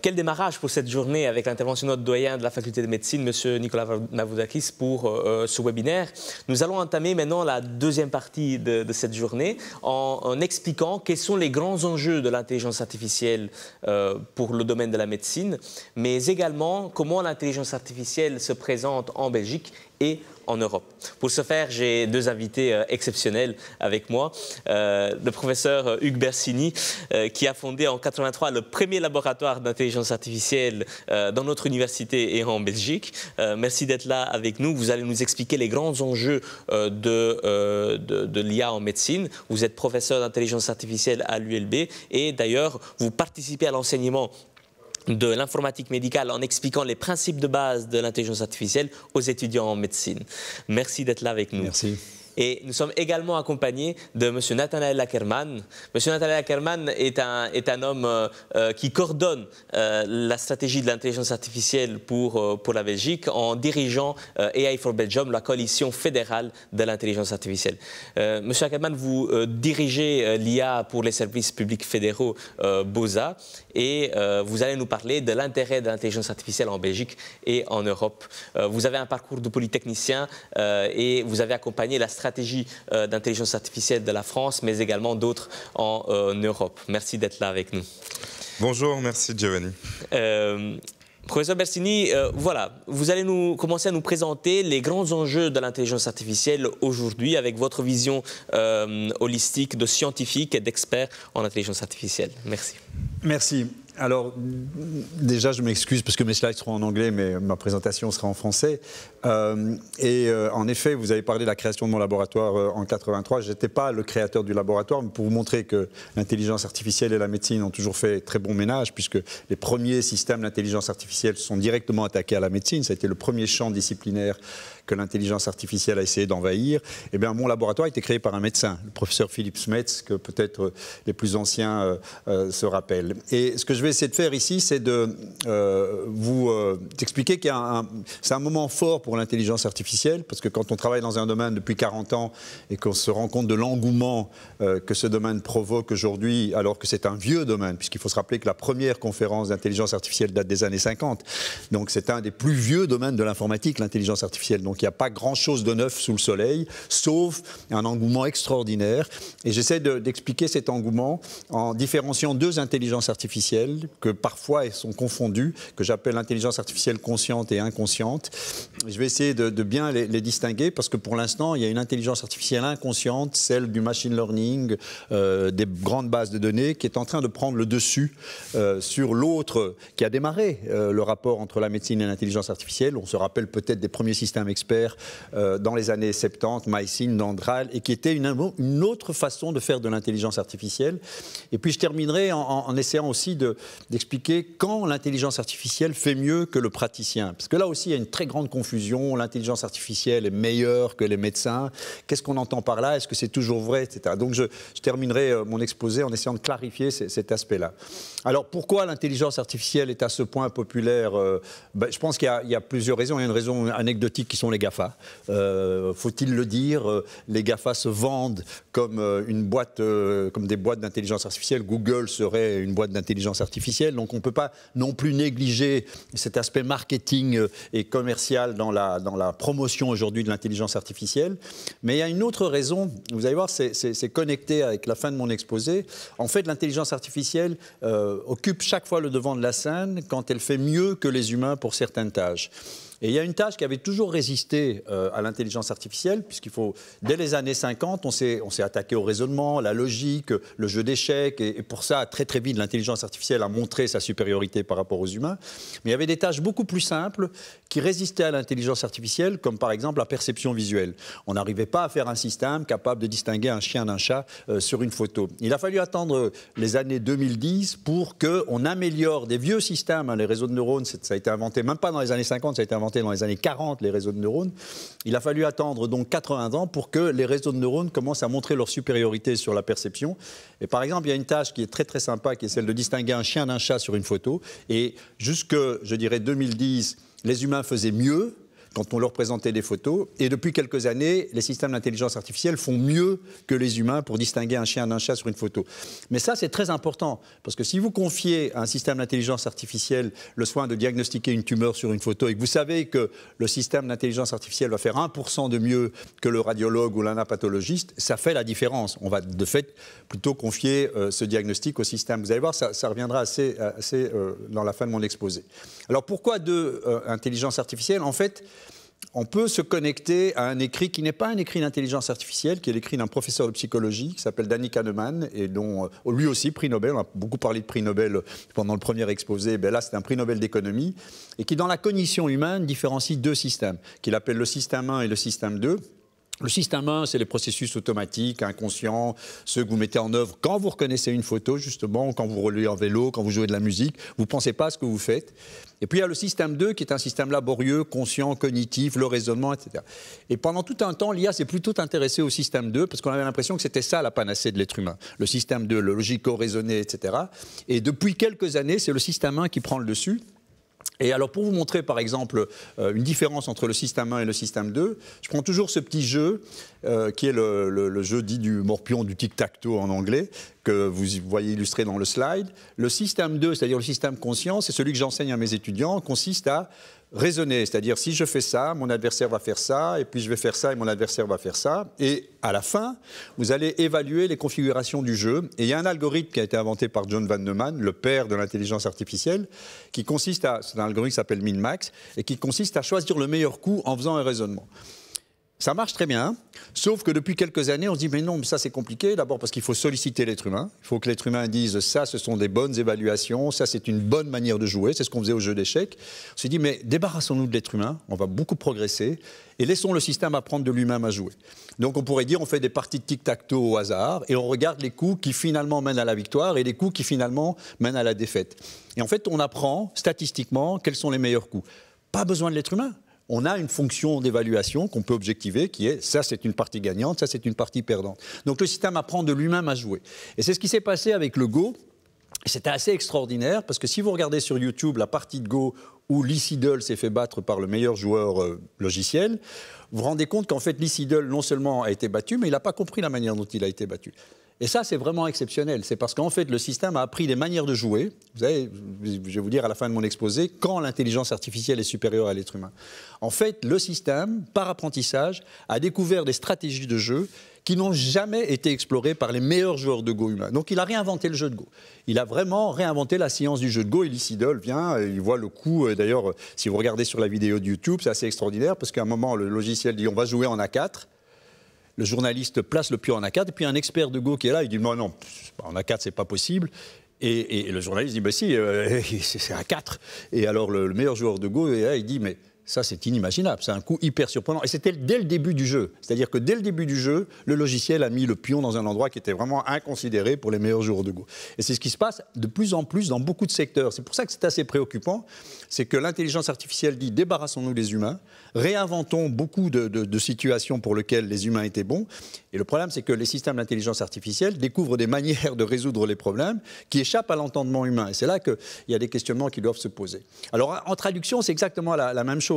quel démarrage pour cette journée avec l'intervention de notre doyen de la faculté de médecine, M. Nicolas Mavoudakis, pour ce webinaire. Nous allons entamer maintenant la deuxième partie de cette journée en expliquant quels sont les grands enjeux de l'intelligence artificielle pour le domaine de la médecine, mais également comment l'intelligence artificielle se présente en Belgique et en Europe. Pour ce faire, j'ai deux invités exceptionnels avec moi. Le professeur Hugues Bersini, qui a fondé en 1983 le premier laboratoire d'intelligence artificielle dans notre université et en Belgique. Merci d'être là avec nous. Vous allez nous expliquer les grands enjeux de l'IA en médecine. Vous êtes professeur d'intelligence artificielle à l'ULB et d'ailleurs, vous participez à l'enseignement de l'informatique médicale en expliquant les principes de base de l'intelligence artificielle aux étudiants en médecine. Merci d'être là avec nous. Merci. Et nous sommes également accompagnés de M. Nathanaël Ackermann. M. Nathanaël Ackermann est un homme qui coordonne la stratégie de l'intelligence artificielle pour la Belgique en dirigeant AI for Belgium, la coalition fédérale de l'intelligence artificielle. M. Ackermann, vous dirigez l'IA pour les services publics fédéraux BOSA et vous allez nous parler de l'intérêt de l'intelligence artificielle en Belgique et en Europe. Vous avez un parcours de polytechnicien et vous avez accompagné la stratégie d'intelligence artificielle de la France, mais également d'autres en Europe. Merci d'être là avec nous. Bonjour, merci Giovanni. Professeur Bersini, voilà, vous allez commencer à nous présenter les grands enjeux de l'intelligence artificielle aujourd'hui avec votre vision holistique de scientifique et d'expert en intelligence artificielle. Merci. Merci. Alors, déjà, je m'excuse parce que mes slides seront en anglais, mais ma présentation sera en français. En effet, vous avez parlé de la création de mon laboratoire en 1983. Je n'étais pas le créateur du laboratoire, mais pour vous montrer que l'intelligence artificielle et la médecine ont toujours fait très bon ménage, puisque les premiers systèmes d'intelligence artificielle sont directement attaqués à la médecine. Ça a été le premier champ disciplinaire que l'intelligence artificielle a essayé d'envahir. Eh bien, mon laboratoire a été créé par un médecin, le professeur Philippe Smets, que peut-être les plus anciens se rappellent. Et ce que je vais essayer de faire ici, c'est de vous expliquer qu'il y a c'est un moment fort pour l'intelligence artificielle, parce que quand on travaille dans un domaine depuis 40 ans et qu'on se rend compte de l'engouement que ce domaine provoque aujourd'hui, alors que c'est un vieux domaine, puisqu'il faut se rappeler que la première conférence d'intelligence artificielle date des années 50. Donc c'est un des plus vieux domaines de l'informatique, l'intelligence artificielle. Donc il n'y a pas grand-chose de neuf sous le soleil, sauf un engouement extraordinaire. Et j'essaie d'expliquer cet engouement en différenciant deux intelligences artificielles que parfois elles sont confondues, que j'appelle l'intelligence artificielle consciente et inconsciente. Je vais essayer de bien les distinguer parce que pour l'instant, il y a une intelligence artificielle inconsciente, celle du machine learning, des grandes bases de données, qui est en train de prendre le dessus sur l'autre qui a démarré le rapport entre la médecine et l'intelligence artificielle. On se rappelle peut-être des premiers systèmes experts dans les années 70, Mycin, Dandral, et qui était une autre façon de faire de l'intelligence artificielle. Et puis je terminerai en essayant aussi d'expliquer quand l'intelligence artificielle fait mieux que le praticien. Parce que là aussi, il y a une très grande confusion. L'intelligence artificielle est meilleure que les médecins. Qu'est-ce qu'on entend par là? Est-ce que c'est toujours vrai, etc. Donc je terminerai mon exposé en essayant de clarifier cet aspect-là. Alors pourquoi l'intelligence artificielle est à ce point populaire? Je pense qu'il y a plusieurs raisons. Il y a une raison anecdotique qui sont les GAFA. Faut-il le dire, les GAFA se vendent comme comme des boîtes d'intelligence artificielle. Google serait une boîte d'intelligence artificielle. Donc on ne peut pas non plus négliger cet aspect marketing et commercial dans la promotion aujourd'hui de l'intelligence artificielle. Mais il y a une autre raison, vous allez voir, c'est connecté avec la fin de mon exposé. En fait, l'intelligence artificielle occupe chaque fois le devant de la scène quand elle fait mieux que les humains pour certaines tâches. Et il y a une tâche qui avait toujours résisté à l'intelligence artificielle, puisqu'il faut, dès les années 50, on s'est attaqué au raisonnement, la logique, le jeu d'échecs, et pour ça, très très vite, l'intelligence artificielle a montré sa supériorité par rapport aux humains. Mais il y avait des tâches beaucoup plus simples qui résistaient à l'intelligence artificielle, comme par exemple la perception visuelle. On n'arrivait pas à faire un système capable de distinguer un chien d'un chat sur une photo. Il a fallu attendre les années 2010 pour qu'on améliore des vieux systèmes, hein, les réseaux de neurones, ça a été inventé, même pas dans les années 50, ça a été inventé dans les années 40, les réseaux de neurones. Il a fallu attendre donc 80 ans pour que les réseaux de neurones commencent à montrer leur supériorité sur la perception. Et par exemple, il y a une tâche qui est très très sympa, qui est celle de distinguer un chien d'un chat sur une photo. Et jusque, je dirais, 2010, les humains faisaient mieux, quand on leur présentait des photos. Et depuis quelques années, les systèmes d'intelligence artificielle font mieux que les humains pour distinguer un chien d'un chat sur une photo. Mais ça, c'est très important, parce que si vous confiez à un système d'intelligence artificielle le soin de diagnostiquer une tumeur sur une photo et que vous savez que le système d'intelligence artificielle va faire 1% de mieux que le radiologue ou l'anapathologiste, ça fait la différence. On va de fait plutôt confier ce diagnostic au système. Vous allez voir, ça reviendra assez dans la fin de mon exposé. Alors pourquoi intelligence artificielle? En fait, on peut se connecter à un écrit qui n'est pas un écrit d'intelligence artificielle, qui est l'écrit d'un professeur de psychologie qui s'appelle Danny Kahneman, et dont lui aussi prix Nobel, on a beaucoup parlé de prix Nobel pendant le premier exposé, là c'est un prix Nobel d'économie, et qui dans la cognition humaine différencie deux systèmes, qu'il appelle le système 1 et le système 2. Le système 1, c'est les processus automatiques, inconscients, ceux que vous mettez en œuvre quand vous reconnaissez une photo, justement, quand vous roulez en vélo, quand vous jouez de la musique, vous ne pensez pas à ce que vous faites. Et puis il y a le système 2 qui est un système laborieux, conscient, cognitif, le raisonnement, etc. Et pendant tout un temps, l'IA s'est plutôt intéressée au système 2 parce qu'on avait l'impression que c'était ça la panacée de l'être humain. Le système 2, le logico-raisonné, etc. Et depuis quelques années, c'est le système 1 qui prend le dessus. Et alors, pour vous montrer, par exemple, une différence entre le système 1 et le système 2, je prends toujours ce petit jeu, qui est le jeu dit du morpion, du tic-tac-toe en anglais, que vous voyez illustré dans le slide. Le système 2, c'est-à-dire le système conscient, c'est celui que j'enseigne à mes étudiants, consiste à raisonner, c'est-à-dire si je fais ça, mon adversaire va faire ça, et puis je vais faire ça, et mon adversaire va faire ça. Et à la fin, vous allez évaluer les configurations du jeu. Et il y a un algorithme qui a été inventé par John van Neumann, le père de l'intelligence artificielle, qui consiste c'est un algorithme qui s'appelle min-max, et qui consiste à choisir le meilleur coup en faisant un raisonnement. Ça marche très bien, sauf que depuis quelques années, on se dit mais non, mais ça c'est compliqué, d'abord parce qu'il faut solliciter l'être humain, il faut que l'être humain dise ça, ce sont des bonnes évaluations, ça c'est une bonne manière de jouer, c'est ce qu'on faisait au jeu d'échecs. On s'est dit mais débarrassons-nous de l'être humain, on va beaucoup progresser, et laissons le système apprendre de lui-même à jouer. Donc on pourrait dire on fait des parties de tic-tac-toe au hasard, et on regarde les coups qui finalement mènent à la victoire, et les coups qui finalement mènent à la défaite. Et en fait on apprend statistiquement quels sont les meilleurs coups. Pas besoin de l'être humain. On a une fonction d'évaluation qu'on peut objectiver qui est ça c'est une partie gagnante, ça c'est une partie perdante. Donc le système apprend de lui-même à jouer. Et c'est ce qui s'est passé avec le Go. C'était assez extraordinaire parce que si vous regardez sur YouTube la partie de Go où Lee Sedol s'est fait battre par le meilleur joueur logiciel, vous vous rendez compte qu'en fait Lee Sedol non seulement a été battu, mais il n'a pas compris la manière dont il a été battu. Et ça, c'est vraiment exceptionnel. C'est parce qu'en fait, le système a appris des manières de jouer. Vous savez, je vais vous dire à la fin de mon exposé, quand l'intelligence artificielle est supérieure à l'être humain. En fait, le système, par apprentissage, a découvert des stratégies de jeu qui n'ont jamais été explorées par les meilleurs joueurs de Go humains. Donc, il a réinventé le jeu de Go. Il a vraiment réinventé la science du jeu de Go. Et Lee Sedol vient, il voit le coup. D'ailleurs, si vous regardez sur la vidéo de YouTube, c'est assez extraordinaire parce qu'à un moment, le logiciel dit on va jouer en A4. Le journaliste place le pion en A4, et puis un expert de Go qui est là, il dit non, en A4, c'est pas possible. Et le journaliste dit, si, c'est A4. Et alors le meilleur joueur de Go est là, il dit, mais ça, c'est inimaginable, c'est un coup hyper surprenant. Et c'était dès le début du jeu. C'est-à-dire que dès le début du jeu, le logiciel a mis le pion dans un endroit qui était vraiment inconsidéré pour les meilleurs joueurs de Go. Et c'est ce qui se passe de plus en plus dans beaucoup de secteurs. C'est pour ça que c'est assez préoccupant. C'est que l'intelligence artificielle dit débarrassons-nous des humains, réinventons beaucoup de situations pour lesquelles les humains étaient bons. Et le problème, c'est que les systèmes d'intelligence artificielle découvrent des manières de résoudre les problèmes qui échappent à l'entendement humain. Et c'est là qu'il y a des questionnements qui doivent se poser. Alors, en traduction, c'est exactement la même chose.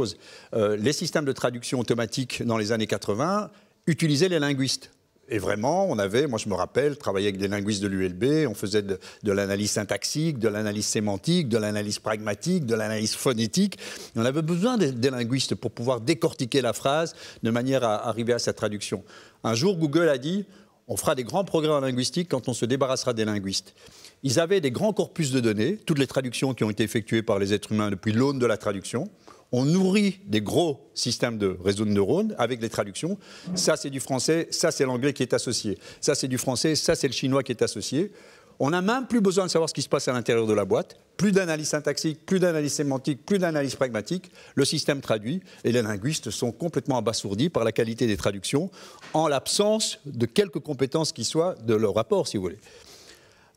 Les systèmes de traduction automatique dans les années 80 utilisaient les linguistes. Et vraiment, moi je me rappelle, travailler avec des linguistes de l'ULB, on faisait de l'analyse syntaxique, de l'analyse sémantique, de l'analyse pragmatique, de l'analyse phonétique. Et on avait besoin des linguistes pour pouvoir décortiquer la phrase de manière à arriver à sa traduction. Un jour, Google a dit, on fera des grands progrès en linguistique quand on se débarrassera des linguistes. Ils avaient des grands corpus de données, toutes les traductions qui ont été effectuées par les êtres humains depuis l'aune de la traduction. On nourrit des gros systèmes de réseaux de neurones avec les traductions. Ça, c'est du français, ça, c'est l'anglais qui est associé. Ça, c'est du français, ça, c'est le chinois qui est associé. On n'a même plus besoin de savoir ce qui se passe à l'intérieur de la boîte. Plus d'analyse syntaxique, plus d'analyse sémantique, plus d'analyse pragmatique. Le système traduit et les linguistes sont complètement abasourdis par la qualité des traductions en l'absence de quelques compétences qui soient de leur rapport, si vous voulez.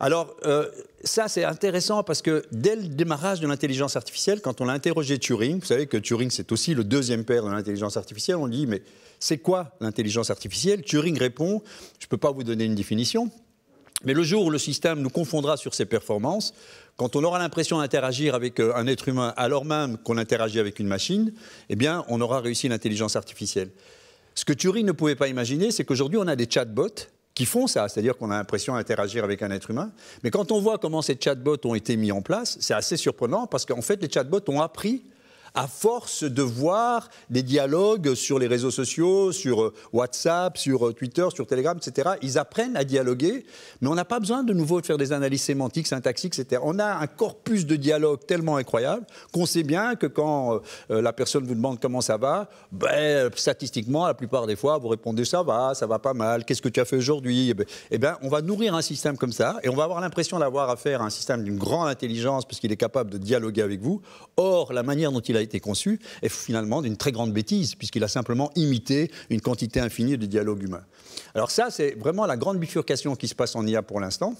Alors, ça, c'est intéressant parce que dès le démarrage de l'intelligence artificielle, quand on a interrogé Turing, vous savez que Turing, c'est aussi le deuxième père de l'intelligence artificielle, on dit, mais c'est quoi l'intelligence artificielle? Turing répond, je ne peux pas vous donner une définition, Mais le jour où le système nous confondra sur ses performances, quand on aura l'impression d'interagir avec un être humain alors même qu'on interagit avec une machine, eh bien, on aura réussi l'intelligence artificielle. Ce que Turing ne pouvait pas imaginer, c'est qu'aujourd'hui, on a des chatbots qui font ça, c'est-à-dire qu'on a l'impression d'interagir avec un être humain. Mais quand on voit comment ces chatbots ont été mis en place, c'est assez surprenant parce qu'en fait, les chatbots ont appris à force de voir des dialogues sur les réseaux sociaux, sur WhatsApp, sur Twitter, sur Telegram, etc. Ils apprennent à dialoguer, mais on n'a pas besoin de nouveau de faire des analyses sémantiques, syntaxiques, etc. On a un corpus de dialogue tellement incroyable qu'on sait bien que quand la personne vous demande comment ça va, statistiquement, la plupart des fois, vous répondez ça va pas mal, qu'est-ce que tu as fait aujourd'hui? Eh bien, on va nourrir un système comme ça et on va avoir l'impression d'avoir affaire à un système d'une grande intelligence parce qu'il est capable de dialoguer avec vous. Or, la manière dont il a été conçu est finalement d'une très grande bêtise, puisqu'il a simplement imité une quantité infinie de dialogue humain. Alors ça, c'est vraiment la grande bifurcation qui se passe en IA pour l'instant.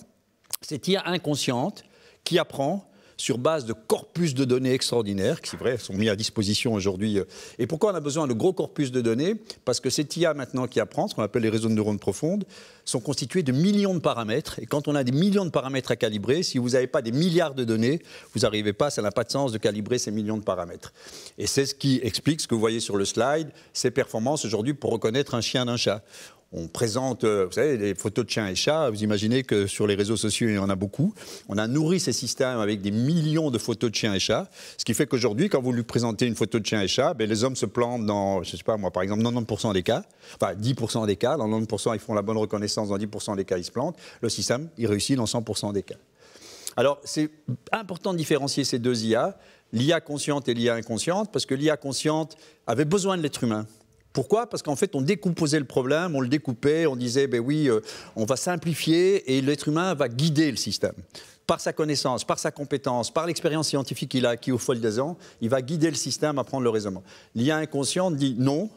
C'est IA inconsciente qui apprend sur base de corpus de données extraordinaires, qui, c'est vrai, sont mis à disposition aujourd'hui. Et pourquoi on a besoin de gros corpus de données? Parce que cette IA maintenant qui apprend, ce qu'on appelle les réseaux de neurones profondes, sont constitués de millions de paramètres. Et quand on a des millions de paramètres à calibrer, si vous n'avez pas des milliards de données, vous n'arrivez pas, ça n'a pas de sens de calibrer ces millions de paramètres. Et c'est ce qui explique ce que vous voyez sur le slide, ces performances aujourd'hui pour reconnaître un chien d'un chat. On présente, vous savez, des photos de chiens et chats. Vous imaginez que sur les réseaux sociaux, il y en a beaucoup. On a nourri ces systèmes avec des millions de photos de chiens et chats. Ce qui fait qu'aujourd'hui, quand vous lui présentez une photo de chien et chat, les hommes se plantent dans, je ne sais pas moi, par exemple, 90% des cas. Enfin, 10% des cas. Dans 90%, ils font la bonne reconnaissance. Dans 10% des cas, ils se plantent. Le système, il réussit dans 100% des cas. Alors, c'est important de différencier ces deux IA, l'IA consciente et l'IA inconsciente, parce que l'IA consciente avait besoin de l'être humain. Pourquoi? Parce qu'en fait, on décomposait le problème, on le découpait, on disait, on va simplifier et l'être humain va guider le système. Par sa connaissance, par sa compétence, par l'expérience scientifique qu'il a acquis au fil des ans, il va guider le système à prendre le raisonnement. L'IA inconsciente dit non,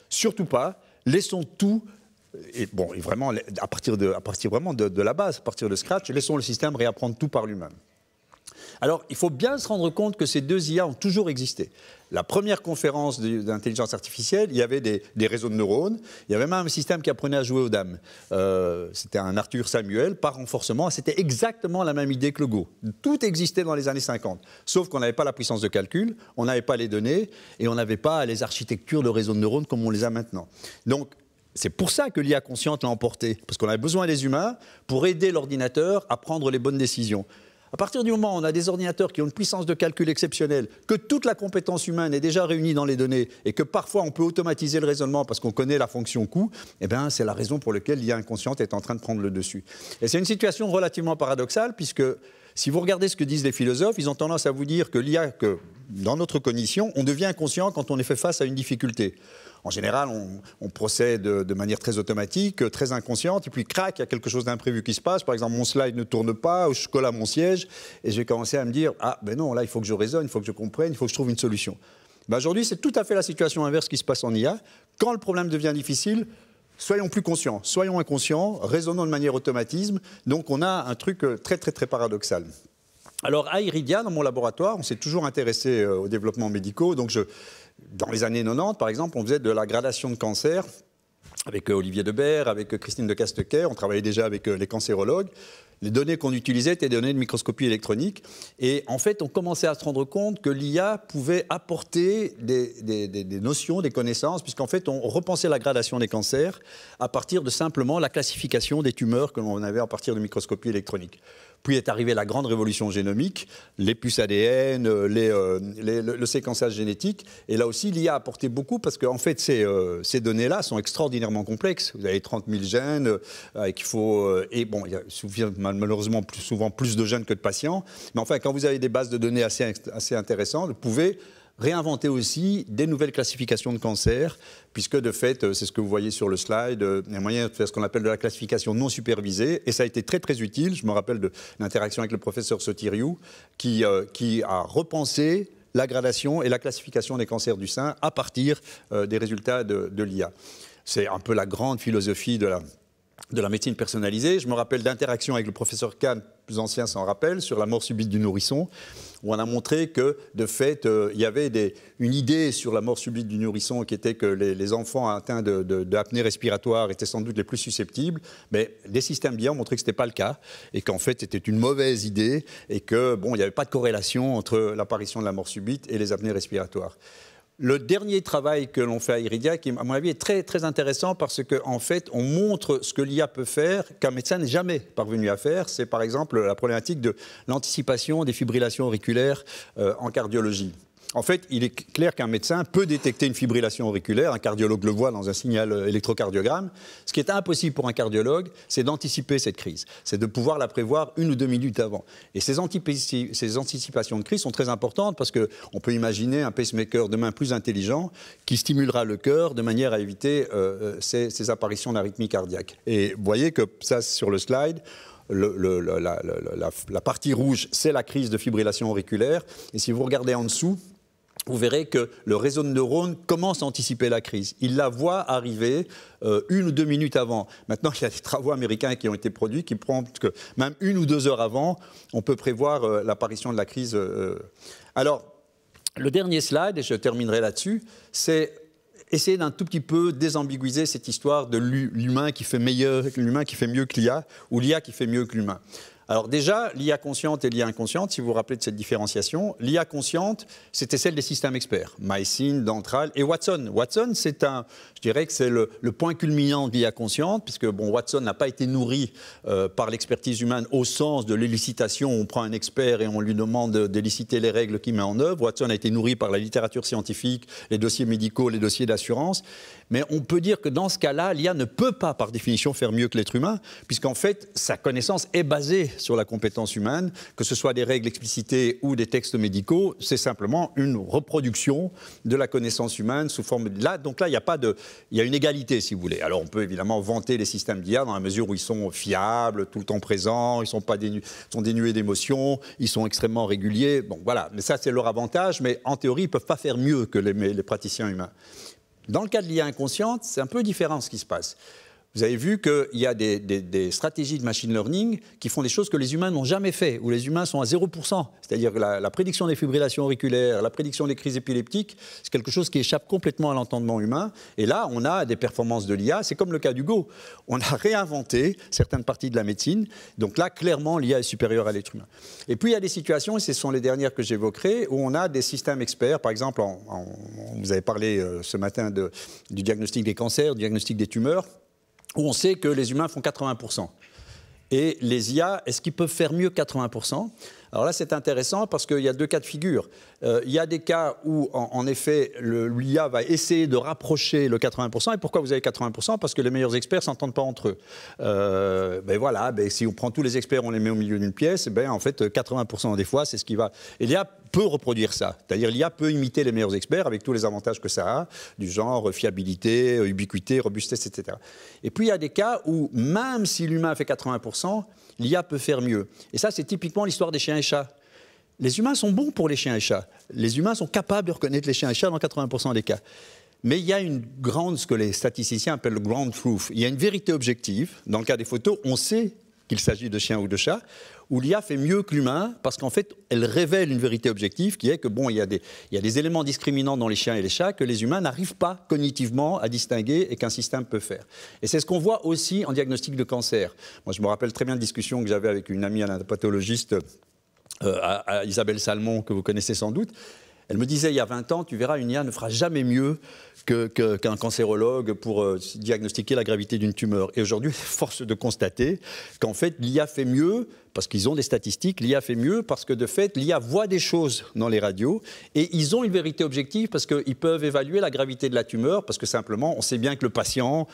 surtout pas, laissons tout, et vraiment, à partir vraiment de la base, à partir de scratch, laissons le système réapprendre tout par lui-même. Alors, il faut bien se rendre compte que ces deux IA ont toujours existé. La première conférence d'intelligence artificielle, il y avait des réseaux de neurones, il y avait même un système qui apprenait à jouer aux dames. C'était un Arthur Samuel, par renforcement, c'était exactement la même idée que le Go. Tout existait dans les années 50, sauf qu'on n'avait pas la puissance de calcul, on n'avait pas les données, et on n'avait pas les architectures de réseaux de neurones comme on les a maintenant. Donc, c'est pour ça que l'IA consciente l'a emporté, parce qu'on avait besoin des humains pour aider l'ordinateur à prendre les bonnes décisions. À partir du moment où on a des ordinateurs qui ont une puissance de calcul exceptionnelle, que toute la compétence humaine est déjà réunie dans les données et que parfois on peut automatiser le raisonnement parce qu'on connaît la fonction coût, eh bien c'est la raison pour laquelle l'IA inconsciente est en train de prendre le dessus. Et c'est une situation relativement paradoxale puisque si vous regardez ce que disent les philosophes, ils ont tendance à vous dire que l'IA, que dans notre cognition, on devient conscient quand on est fait face à une difficulté. En général, on procède de manière très automatique, très inconsciente, et puis crac, il y a quelque chose d'imprévu qui se passe. Par exemple, mon slide ne tourne pas, ou je colle à mon siège, et je vais commencer à me dire « Ah, ben non, là, il faut que je raisonne, il faut que je comprenne, il faut que je trouve une solution. » Aujourd'hui, c'est tout à fait la situation inverse qui se passe en IA. Quand le problème devient difficile, soyons plus conscients, soyons inconscients, raisonnons de manière automatisme. Donc, on a un truc très, très, très paradoxal. Alors, à Iridia, dans mon laboratoire, on s'est toujours intéressé aux développements médicaux. Donc, dans les années 90, par exemple, on faisait de la gradation de cancer avec Olivier Debert, avec Christine de Castequet. On travaillait déjà avec les cancérologues. Les données qu'on utilisait étaient des données de microscopie électronique. Et en fait, on commençait à se rendre compte que l'IA pouvait apporter des notions, des connaissances, puisqu'en fait, on repensait la gradation des cancers à partir de simplement la classification des tumeurs que l'on avait à partir de microscopie électronique. Puis est arrivée la grande révolution génomique, les puces ADN, le séquençage génétique. Et là aussi, l'IA a apporté beaucoup parce qu'en fait, ces données-là sont extraordinairement complexes. Vous avez 30 000 gènes qu'il faut... et bon, il y a malheureusement souvent plus de gènes que de patients. Mais enfin, quand vous avez des bases de données assez intéressantes, vous pouvez réinventer aussi des nouvelles classifications de cancers, puisque de fait, c'est ce que vous voyez sur le slide, il y a un moyen de faire ce qu'on appelle de la classification non supervisée, et ça a été très très utile. Je me rappelle de l'interaction avec le professeur Sotiriou, qui a repensé la gradation et la classification des cancers du sein à partir des résultats de l'IA. C'est un peu la grande philosophie de de la médecine personnalisée. Je me rappelle d'interactions avec le professeur Kahn, plus ancien s'en rappelle, sur la mort subite du nourrisson, où on a montré que, de fait, il y avait une idée sur la mort subite du nourrisson qui était que les enfants atteints d'apnée respiratoire étaient sans doute les plus susceptibles, mais les systèmes d'IA ont montré que ce n'était pas le cas, et qu'en fait, c'était une mauvaise idée, et que, bon, il n'y avait pas de corrélation entre l'apparition de la mort subite et les apnées respiratoires. Le dernier travail que l'on fait à Iridia, qui, à mon avis, est très, très intéressant parce qu'en fait, on montre ce que l'IA peut faire qu'un médecin n'est jamais parvenu à faire. C'est par exemple la problématique de l'anticipation des fibrillations auriculaires en cardiologie. En fait, il est clair qu'un médecin peut détecter une fibrillation auriculaire, un cardiologue le voit dans un signal électrocardiogramme. Ce qui est impossible pour un cardiologue, c'est d'anticiper cette crise, c'est de pouvoir la prévoir 1 ou 2 minutes avant. Et ces anticipations de crise sont très importantes parce qu'on peut imaginer un pacemaker demain plus intelligent qui stimulera le cœur de manière à éviter ces apparitions d'arythmie cardiaque. Et vous voyez que ça, sur le slide, la partie rouge, c'est la crise de fibrillation auriculaire. Et si vous regardez en dessous, vous verrez que le réseau de neurones commence à anticiper la crise. Il la voit arriver 1 ou 2 minutes avant. Maintenant, il y a des travaux américains qui ont été produits qui prouvent que même 1 ou 2 heures avant, on peut prévoir l'apparition de la crise. Alors, le dernier slide, et je terminerai là-dessus, c'est essayer d'un tout petit peu désambiguiser cette histoire de l'humain qui fait mieux que l'IA, ou l'IA qui fait mieux que l'humain. Alors déjà, l'IA consciente et l'IA inconsciente, si vous vous rappelez de cette différenciation, l'IA consciente, c'était celle des systèmes experts, Mycin, Dentral et Watson. Watson, je dirais que c'est le point culminant de l'IA consciente, puisque bon, Watson n'a pas été nourri par l'expertise humaine au sens de l'élicitation, on prend un expert et on lui demande d'éliciter les règles qu'il met en œuvre. Watson a été nourri par la littérature scientifique, les dossiers médicaux, les dossiers d'assurance. Mais on peut dire que dans ce cas-là, l'IA ne peut pas, par définition, faire mieux que l'être humain, puisqu'en fait, sa connaissance est basée sur la compétence humaine, que ce soit des règles explicitées ou des textes médicaux, c'est simplement une reproduction de la connaissance humaine sous forme de... Donc là, il y a une égalité, si vous voulez. Alors, on peut évidemment vanter les systèmes d'IA dans la mesure où ils sont fiables, tout le temps présents, ils sont dénués d'émotions, ils sont extrêmement réguliers. Bon, voilà, mais ça, c'est leur avantage, mais en théorie, ils ne peuvent pas faire mieux que les praticiens humains. Dans le cas de l'IA inconsciente, c'est un peu différent ce qui se passe. Vous avez vu qu'il y a des stratégies de machine learning qui font des choses que les humains n'ont jamais fait, où les humains sont à 0%. C'est-à-dire que la prédiction des fibrillations auriculaires, la prédiction des crises épileptiques, c'est quelque chose qui échappe complètement à l'entendement humain. Et là, on a des performances de l'IA. C'est comme le cas d'Hugo. On a réinventé certaines parties de la médecine. Donc là, clairement, l'IA est supérieure à l'être humain. Et puis, il y a des situations, et ce sont les dernières que j'évoquerai, où on a des systèmes experts. Par exemple, vous avez parlé ce matin du diagnostic des cancers, du diagnostic des tumeurs, où on sait que les humains font 80%. Et les IA, est-ce qu'ils peuvent faire mieux que 80%? Alors là, c'est intéressant parce qu'il y a 2 cas de figure. Il y a des cas où, en effet, l'IA va essayer de rapprocher le 80%. Et pourquoi vous avez 80%? Parce que les meilleurs experts ne s'entendent pas entre eux. Voilà, si on prend tous les experts, on les met au milieu d'une pièce, en fait, 80% des fois, c'est ce qui va... Et l'IA peut reproduire ça. C'est-à-dire l'IA peut imiter les meilleurs experts avec tous les avantages que ça a, du genre fiabilité, ubiquité, robustesse, etc. Et puis, il y a des cas où, même si l'humain fait 80%, l'IA peut faire mieux. Et ça, c'est typiquement l'histoire des chiens et chats. Les humains sont bons pour les chiens et chats. Les humains sont capables de reconnaître les chiens et chats dans 80% des cas. Mais il y a ce que les statisticiens appellent le ground truth. Il y a une vérité objective. Dans le cas des photos, on sait qu'il s'agit de chiens ou de chats, où l'IA fait mieux que l'humain, parce qu'en fait, elle révèle une vérité objective qui est que, il y a des éléments discriminants dans les chiens et les chats que les humains n'arrivent pas cognitivement à distinguer et qu'un système peut faire. Et c'est ce qu'on voit aussi en diagnostic de cancer. Moi, je me rappelle très bien de discussion que j'avais avec une amie anatopathologiste, à Isabelle Salmon, que vous connaissez sans doute. Elle me disait, il y a 20 ans, tu verras, une IA ne fera jamais mieux qu'un cancérologue pour diagnostiquer la gravité d'une tumeur. Et aujourd'hui, force de constater qu'en fait, l'IA fait mieux, parce qu'ils ont des statistiques, l'IA fait mieux parce que de fait, l'IA voit des choses dans les radios et ils ont une vérité objective parce qu'ils peuvent évaluer la gravité de la tumeur, parce que simplement, on sait bien que le patient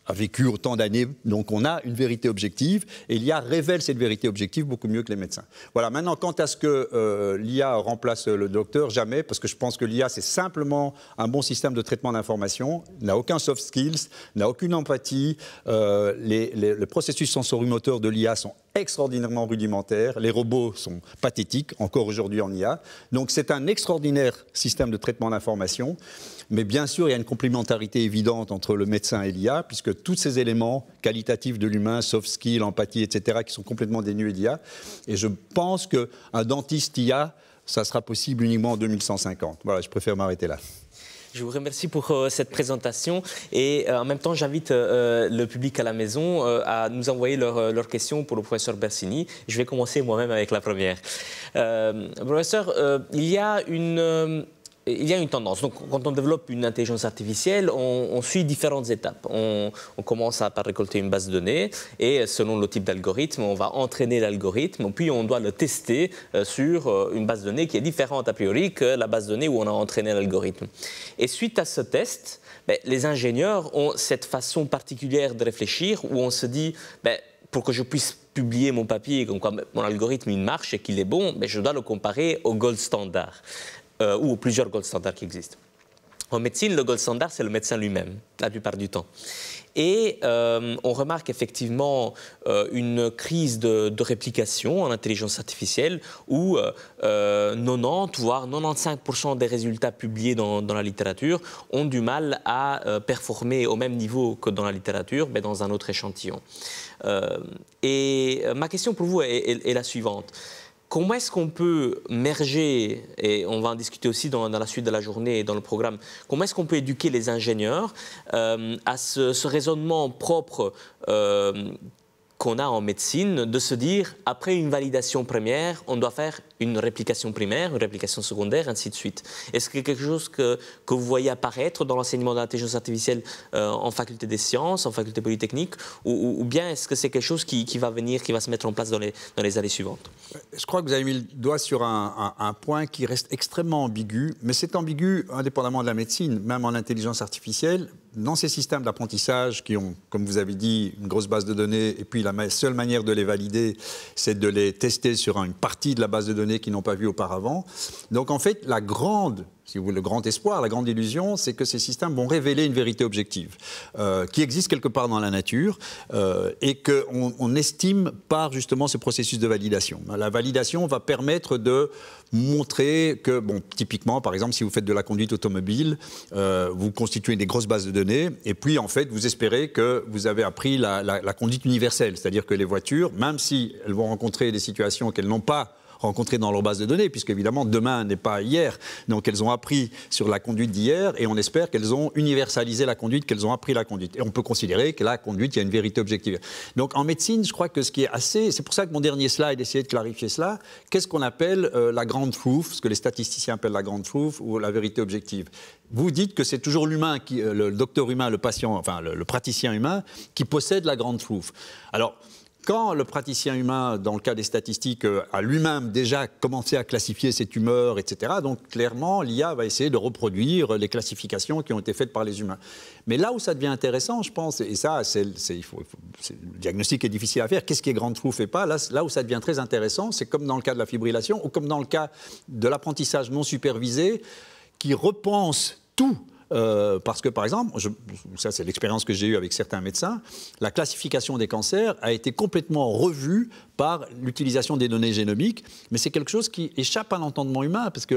a vécu autant d'années, donc on a une vérité objective, et l'IA révèle cette vérité objective beaucoup mieux que les médecins. Voilà, maintenant, quant à ce que l'IA remplace le docteur, jamais, parce que je pense que l'IA, c'est simplement un bon système de traitement d'information, n'a aucun soft skills, n'a aucune empathie, les processus sensorimoteur de l'IA sont extraordinairement rudimentaire. Les robots sont pathétiques, encore aujourd'hui en IA. Donc c'est un extraordinaire système de traitement d'information. Mais bien sûr, il y a une complémentarité évidente entre le médecin et l'IA, puisque tous ces éléments qualitatifs de l'humain, soft skills, empathie, etc., qui sont complètement dénués d'IA. Et je pense qu'un dentiste IA, ça sera possible uniquement en 2150. Voilà, je préfère m'arrêter là. Je vous remercie pour cette présentation et en même temps j'invite le public à la maison à nous envoyer leurs questions pour le professeur Bersini. Je vais commencer moi-même avec la première. Professeur, il y a une tendance. Donc, quand on développe une intelligence artificielle, on suit différentes étapes. On commence par récolter une base de données et selon le type d'algorithme, on va entraîner l'algorithme, puis on doit le tester sur une base de données qui est différente a priori que la base de données où on a entraîné l'algorithme. Et suite à ce test, les ingénieurs ont cette façon particulière de réfléchir où on se dit pour que je puisse publier mon papier, comme quoi mon algorithme il marche et qu'il est bon, je dois le comparer au gold standard. Ou plusieurs gold standards qui existent. En médecine, le gold standard, c'est le médecin lui-même, la plupart du temps. Et on remarque effectivement une crise de réplication en intelligence artificielle où 90 voire 95% des résultats publiés dans la littérature ont du mal à performer au même niveau que dans la littérature, mais dans un autre échantillon. Et ma question pour vous est la suivante. Comment est-ce qu'on peut merger, et on va en discuter aussi dans la suite de la journée et dans le programme, comment est-ce qu'on peut éduquer les ingénieurs à ce raisonnement propre qu'on a en médecine, de se dire, après une validation première, on doit faire une réplication primaire, une réplication secondaire, ainsi de suite. Est-ce que c'est quelque chose que vous voyez apparaître dans l'enseignement de l'intelligence artificielle en faculté des sciences, en faculté polytechnique, ou bien est-ce que c'est quelque chose qui va venir, qui va se mettre en place dans les années suivantes? Je crois que vous avez mis le doigt sur un point qui reste extrêmement ambigu, mais c'est ambigu indépendamment de la médecine, même en intelligence artificielle. Dans ces systèmes d'apprentissage qui ont, comme vous avez dit, une grosse base de données, et puis la seule manière de les valider, c'est de les tester sur une partie de la base de données qu'ils n'ont pas vue auparavant. Donc en fait, le grand espoir, la grande illusion, c'est que ces systèmes vont révéler une vérité objective qui existe quelque part dans la nature et qu'on estime par justement ce processus de validation. La validation va permettre de montrer que, typiquement, par exemple, si vous faites de la conduite automobile, vous constituez des grosses bases de données et puis, en fait, vous espérez que vous avez appris la conduite universelle, c'est-à-dire que les voitures, même si elles vont rencontrer des situations qu'elles n'ont pas rencontrées dans leur base de données, puisque évidemment demain n'est pas hier, donc elles ont appris sur la conduite d'hier et on espère qu'elles ont universalisé la conduite, qu'elles ont appris la conduite. Et on peut considérer que la conduite, il y a une vérité objective. Donc en médecine, je crois que ce qui est c'est pour ça que mon dernier slide essayait de clarifier cela, qu'est-ce qu'on appelle la ground truth, ce que les statisticiens appellent la ground truth ou la vérité objective. Vous dites que c'est toujours l'humain, le docteur humain, le patient, enfin le praticien humain, qui possède la ground truth. Alors, quand le praticien humain, dans le cas des statistiques, a lui-même déjà commencé à classifier ses tumeurs, etc., donc clairement, l'IA va essayer de reproduire les classifications qui ont été faites par les humains. Mais là où ça devient intéressant, je pense, et ça, le diagnostic est difficile à faire, qu'est-ce qui est grand truth et pas, là où ça devient très intéressant, c'est comme dans le cas de la fibrillation, ou comme dans le cas de l'apprentissage non supervisé, qui repense tout. Parce que, par exemple, ça c'est l'expérience que j'ai eue avec certains médecins, la classification des cancers a été complètement revue par l'utilisation des données génomiques, mais c'est quelque chose qui échappe à l'entendement humain, parce que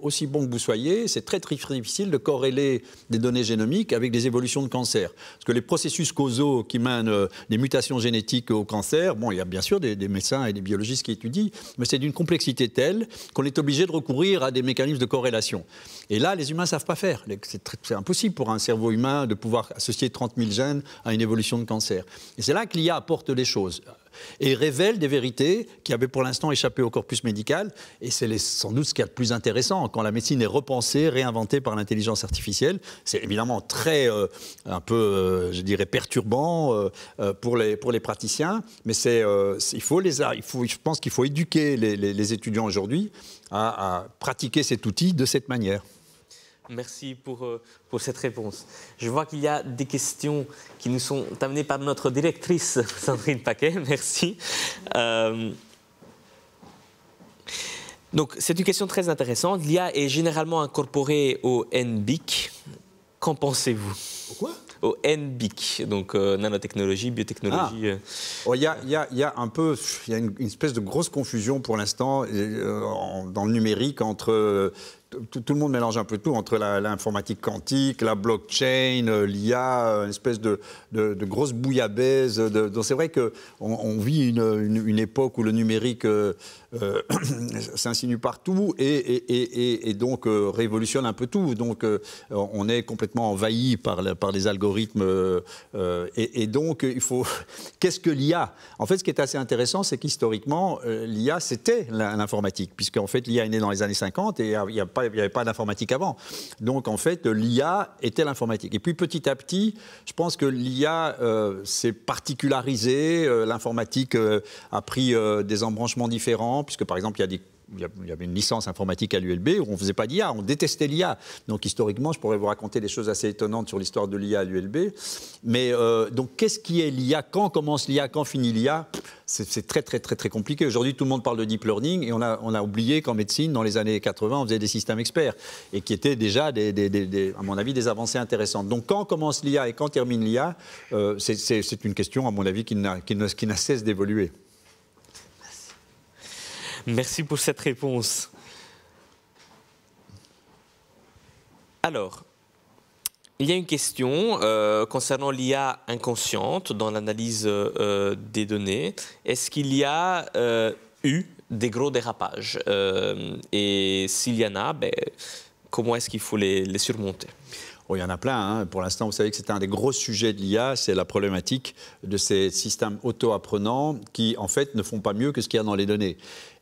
aussi bon que vous soyez, c'est très, très difficile de corréler des données génomiques avec des évolutions de cancer. Parce que les processus causaux qui mènent des mutations génétiques au cancer, il y a bien sûr des médecins et des biologistes qui étudient, mais c'est d'une complexité telle qu'on est obligé de recourir à des mécanismes de corrélation. Et là, les humains ne savent pas faire. C'est impossible pour un cerveau humain de pouvoir associer 30 000 gènes à une évolution de cancer. Et c'est là que l'IA apporte des choses et révèle des vérités qui avaient pour l'instant échappé au corpus médical. Et c'est sans doute ce qu'il y a de plus intéressant quand la médecine est repensée, réinventée par l'intelligence artificielle. C'est évidemment un peu, je dirais, perturbant pour les praticiens, mais je pense qu'il faut éduquer les étudiants aujourd'hui à pratiquer cet outil de cette manière. Merci pour cette réponse. Je vois qu'il y a des questions qui nous sont amenées par notre directrice Sandrine Paquet. Merci. Donc, c'est une question très intéressante. L'IA est généralement incorporée au NBIC. Qu'en pensez-vous? Pourquoi? Au NBIC, donc nanotechnologie, biotechnologie. Oh, il y a un peu, il y a une espèce de grosse confusion pour l'instant dans le numérique entre tout le monde mélange un peu tout entre l'informatique quantique, la blockchain, l'IA, une espèce de grosse bouillabaisse. Donc c'est vrai qu'on vit une époque où le numérique s'insinue partout et donc révolutionne un peu tout. Donc on est complètement envahi par les algorithmes. Et donc il faut... Qu'est-ce que l'IA? En fait, ce qui est assez intéressant, c'est qu'historiquement, l'IA, c'était l'informatique, puisqu'en fait, l'IA est née dans les années 50 et il n'y avait pas d'informatique avant. Donc, en fait, l'IA était l'informatique. Et puis, petit à petit, je pense que l'IA s'est particularisée. L'informatique a pris des embranchements différents, puisque, par exemple, il y avait une licence informatique à l'ULB où on ne faisait pas d'IA, on détestait l'IA. Donc historiquement, je pourrais vous raconter des choses assez étonnantes sur l'histoire de l'IA à l'ULB. Mais donc qu'est-ce qui est l'IA? Quand commence l'IA? Quand finit l'IA? C'est très, très, très, très compliqué. Aujourd'hui, tout le monde parle de deep learning et on a oublié qu'en médecine, dans les années 80, on faisait des systèmes experts et qui étaient déjà, à mon avis, des avancées intéressantes. Donc quand commence l'IA et quand termine l'IA, c'est une question, à mon avis, qui n'a cesse d'évoluer. Merci pour cette réponse. Alors, il y a une question concernant l'IA inconsciente dans l'analyse des données. Est-ce qu'il y a eu des gros dérapages? Et s'il y en a, comment est-ce qu'il faut les surmonter? Oh, il y en a plein. Hein. Pour l'instant, vous savez que c'est un des gros sujets de l'IA, c'est la problématique de ces systèmes auto-apprenants qui, en fait, ne font pas mieux que ce qu'il y a dans les données.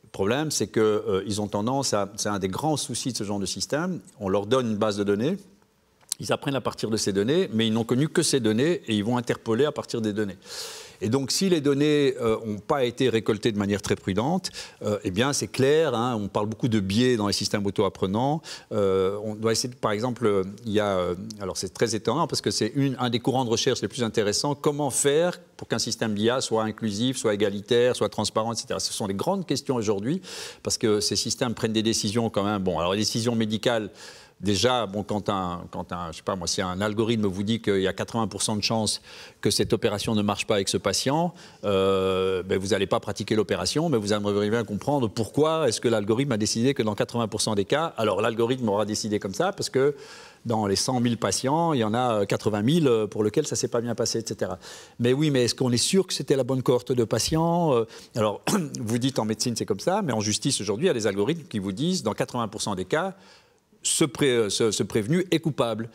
Le problème, c'est qu'ils ont tendance à... C'est un des grands soucis de ce genre de système. On leur donne une base de données, ils apprennent à partir de ces données, mais ils n'ont connu que ces données et ils vont interpoler à partir des données. Et donc, si les données n'ont pas été récoltées de manière très prudente, eh bien, c'est clair, hein, on parle beaucoup de biais dans les systèmes auto-apprenants. On doit essayer, par exemple, il y a... alors, c'est très étonnant parce que c'est un des courants de recherche les plus intéressants. Comment faire pour qu'un système d'IA soit inclusif, soit égalitaire, soit transparent, etc. Ce sont des grandes questions aujourd'hui parce que ces systèmes prennent des décisions quand même... Bon, alors, les décisions médicales... Déjà, bon, je sais pas moi, si un algorithme vous dit qu'il y a 80% de chances que cette opération ne marche pas avec ce patient, vous n'allez pas pratiquer l'opération, mais vous aimeriez bien comprendre pourquoi est-ce que l'algorithme a décidé que dans 80% des cas, alors l'algorithme aura décidé comme ça parce que dans les 100 000 patients, il y en a 80 000 pour lesquels ça ne s'est pas bien passé, etc. Mais oui, mais est-ce qu'on est sûr que c'était la bonne cohorte de patients? Alors, vous dites en médecine c'est comme ça, mais en justice aujourd'hui, il y a des algorithmes qui vous disent dans 80% des cas, ce prévenu est coupable.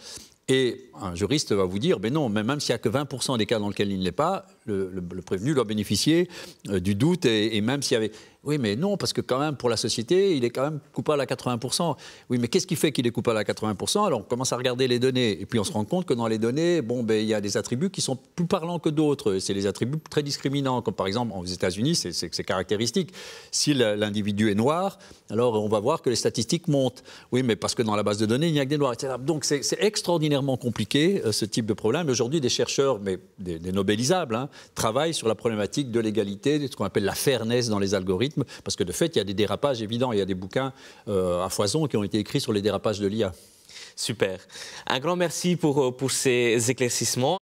Et un juriste va vous dire, mais non, même s'il n'y a que 20% des cas dans lesquels il ne l'est pas, le prévenu doit bénéficier du doute et même s'il y avait... Oui, mais non, parce que quand même, pour la société, il est quand même coupable à 80%. Oui, mais qu'est-ce qui fait qu'il est coupable à 80%? Alors, on commence à regarder les données. Et puis, on se rend compte que dans les données, il y a des attributs qui sont plus parlants que d'autres. C'est les attributs très discriminants. Comme par exemple, aux États-Unis, c'est caractéristique. Si l'individu est noir, alors on va voir que les statistiques montent. Oui, mais parce que dans la base de données, il n'y a que des noirs, etc. Donc, c'est extraordinairement compliqué, ce type de problème. Aujourd'hui, des chercheurs, mais des nobelisables, hein, travaillent sur la problématique de l'égalité, de ce qu'on appelle la fairness dans les algorithmes. Parce que de fait, il y a des dérapages évidents. Il y a des bouquins à foison qui ont été écrits sur les dérapages de l'IA. Super. Un grand merci pour ces éclaircissements.